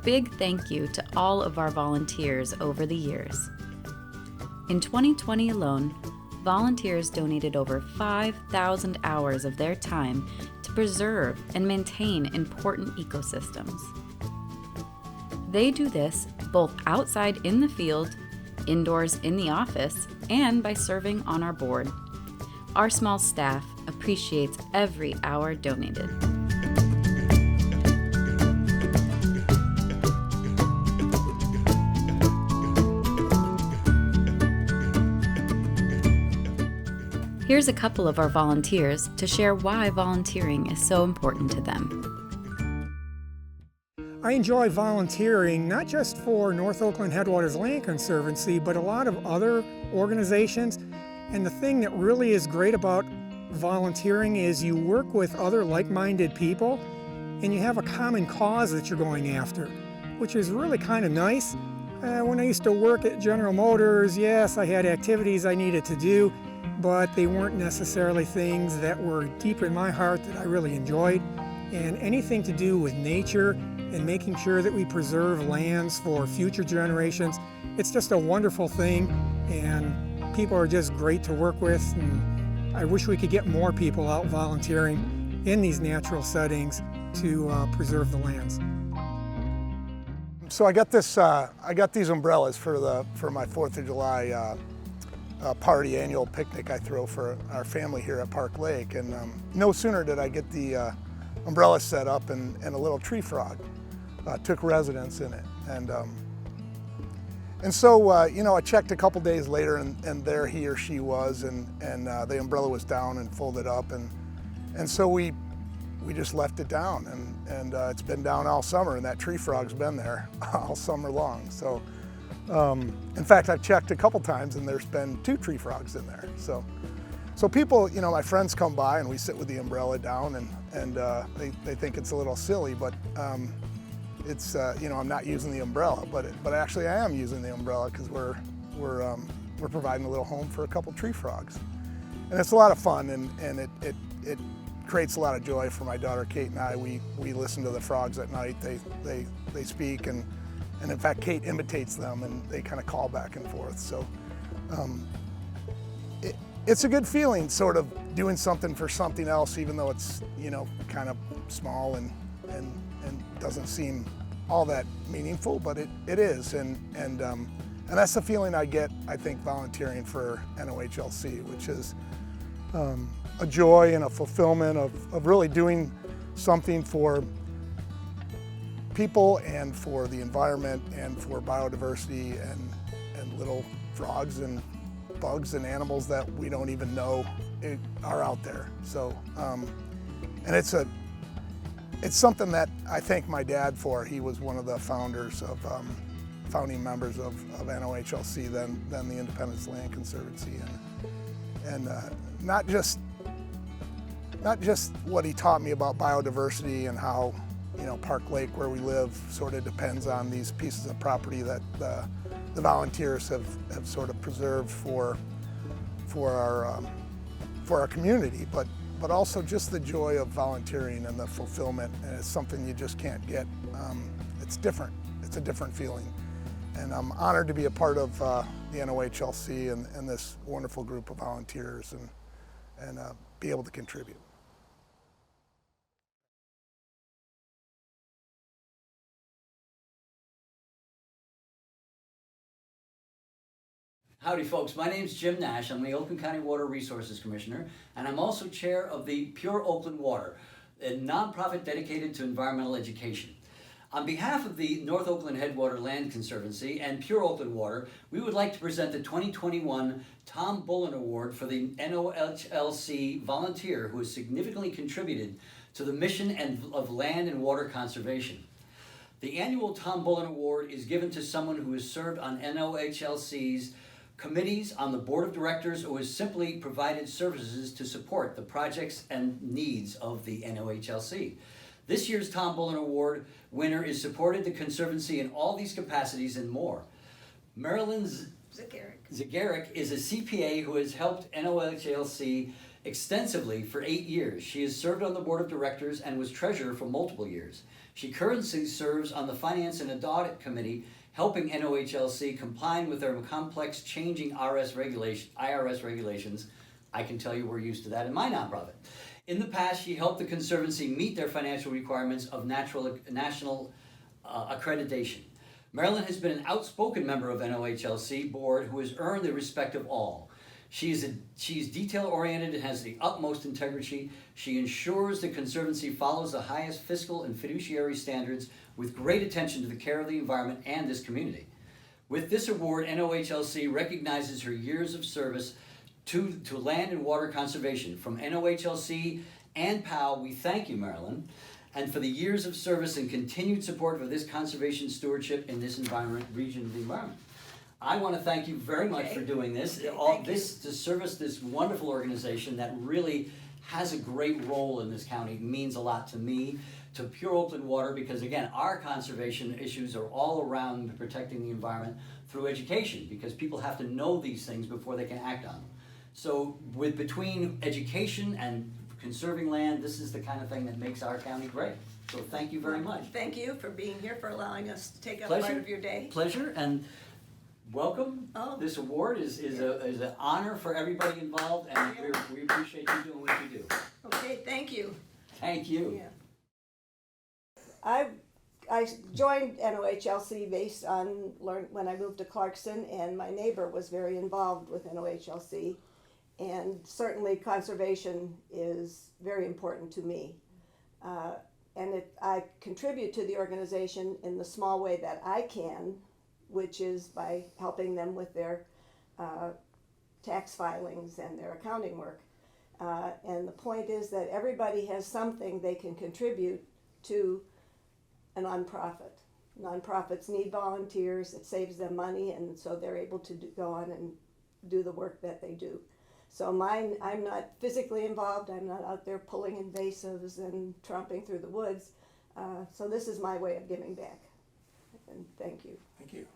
big thank you to all of our volunteers over the years. In 2020 alone, volunteers donated over 5,000 hours of their time to preserve and maintain important ecosystems. They do this both outside in the field, indoors in the office, and by serving on our board. Our small staff appreciates every hour donated. Here's a couple of our volunteers to share why volunteering is so important to them. I enjoy volunteering not just for North Oakland Headwaters Land Conservancy, but a lot of other organizations. And the thing that really is great about volunteering is you work with other like-minded people and you have a common cause that you're going after, which is really kind of nice. When I used to work at General Motors, yes, I had activities I needed to do, but they weren't necessarily things that were deep in my heart that I really enjoyed. And anything to do with nature and making sure that we preserve lands for future generations, it's just a wonderful thing, and people are just great to work with, and I wish we could get more people out volunteering in these natural settings to preserve the lands. So I got these umbrellas for my 4th of July party, annual picnic I throw for our family here at Park Lake. And no sooner did I get the umbrella set up and a little tree frog took residence in it. And so, you know, I checked a couple days later and there he or she was, and the umbrella was down and folded up. And so we just left it down, and it's been down all summer, and that tree frog's been there all summer long. So. In fact, I've checked a couple times and there's been 2 tree frogs in there. So people, you know, my friends come by and we sit with the umbrella down, and they think it's a little silly, but it's, you know, I'm not using the umbrella, but actually I am using the umbrella because we're providing a little home for a couple tree frogs. And it's a lot of fun, and it creates a lot of joy for my daughter Kate and I. We listen to the frogs at night. They speak, and in fact, Kate imitates them, and they kind of call back and forth. So it's a good feeling, sort of doing something for something else, even though it's, you know, kind of small and doesn't seem all that meaningful, but it is. And that's the feeling I get, I think, volunteering for NOHLC, which is a joy and a fulfillment of really doing something for people and for the environment and for biodiversity and little frogs and bugs and animals that we don't even know are out there. So, and it's something that I thank my dad for. He was one of the founders of, founding members of NOHLC, then the Independence Land Conservancy, and not just what he taught me about biodiversity and how, you know, Park Lake, where we live, sort of depends on these pieces of property that the volunteers have sort of preserved for our community, but also just the joy of volunteering and the fulfillment. And it's something you just can't get. It's different. It's a different feeling. And I'm honored to be a part of the NOHLC and this wonderful group of volunteers and be able to contribute. Howdy folks, my name's Jim Nash. I'm the Oakland County Water Resources Commissioner, and I'm also chair of the Pure Oakland Water, a nonprofit dedicated to environmental education. On behalf of the North Oakland Headwater Land Conservancy and Pure Oakland Water, we would like to present the 2021 Tom Bullen Award for the NOHLC volunteer who has significantly contributed to the mission of land and water conservation. The annual Tom Bullen Award is given to someone who has served on NOHLC's committees, on the board of directors, or has simply provided services to support the projects and needs of the NOHLC. This year's Tom Bullen Award winner is supported the Conservancy in all these capacities and more. Marilyn Zagaric is a CPA who has helped NOHLC extensively for 8 years. She has served on the board of directors and was treasurer for multiple years. She currently serves on the Finance and Audit Committee, helping NOHLC complying with their complex changing IRS regulations. I can tell you we're used to that in my nonprofit. In the past, she helped the Conservancy meet their financial requirements of national accreditation. Marilyn has been an outspoken member of NOHLC board who has earned the respect of all. She's detail-oriented and has the utmost integrity. She ensures the Conservancy follows the highest fiscal and fiduciary standards with great attention to the care of the environment and this community. With this award, NOHLC recognizes her years of service to land and water conservation. From NOHLC and POW, we thank you, Marilyn, and for the years of service and continued support for this conservation stewardship in this region of the environment. I want to thank you very much for doing this. All this to service this wonderful organization that really has a great role in this county. It means a lot to me, to Pure Oakland Water, because again, our conservation issues are all around protecting the environment through education, because people have to know these things before they can act on them. So between education and conserving land, this is the kind of thing that makes our county great. So thank you very much. Thank you for being here, for allowing us to take up part of your day. Pleasure, and welcome. Oh. This award is an honor for everybody involved, and we appreciate you doing what you do. Okay, thank you. Thank you. Yeah. I joined NOHLC based on when I moved to Clarkson, and my neighbor was very involved with NOHLC, and certainly conservation is very important to me. I contribute to the organization in the small way that I can, which is by helping them with their tax filings and their accounting work. And the point is that everybody has something they can contribute to a nonprofit. Nonprofits need volunteers, it saves them money, and so they're able to go on and do the work that they do. So mine, I'm not physically involved, I'm not out there pulling invasives and tromping through the woods. So this is my way of giving back. And thank you. Thank you.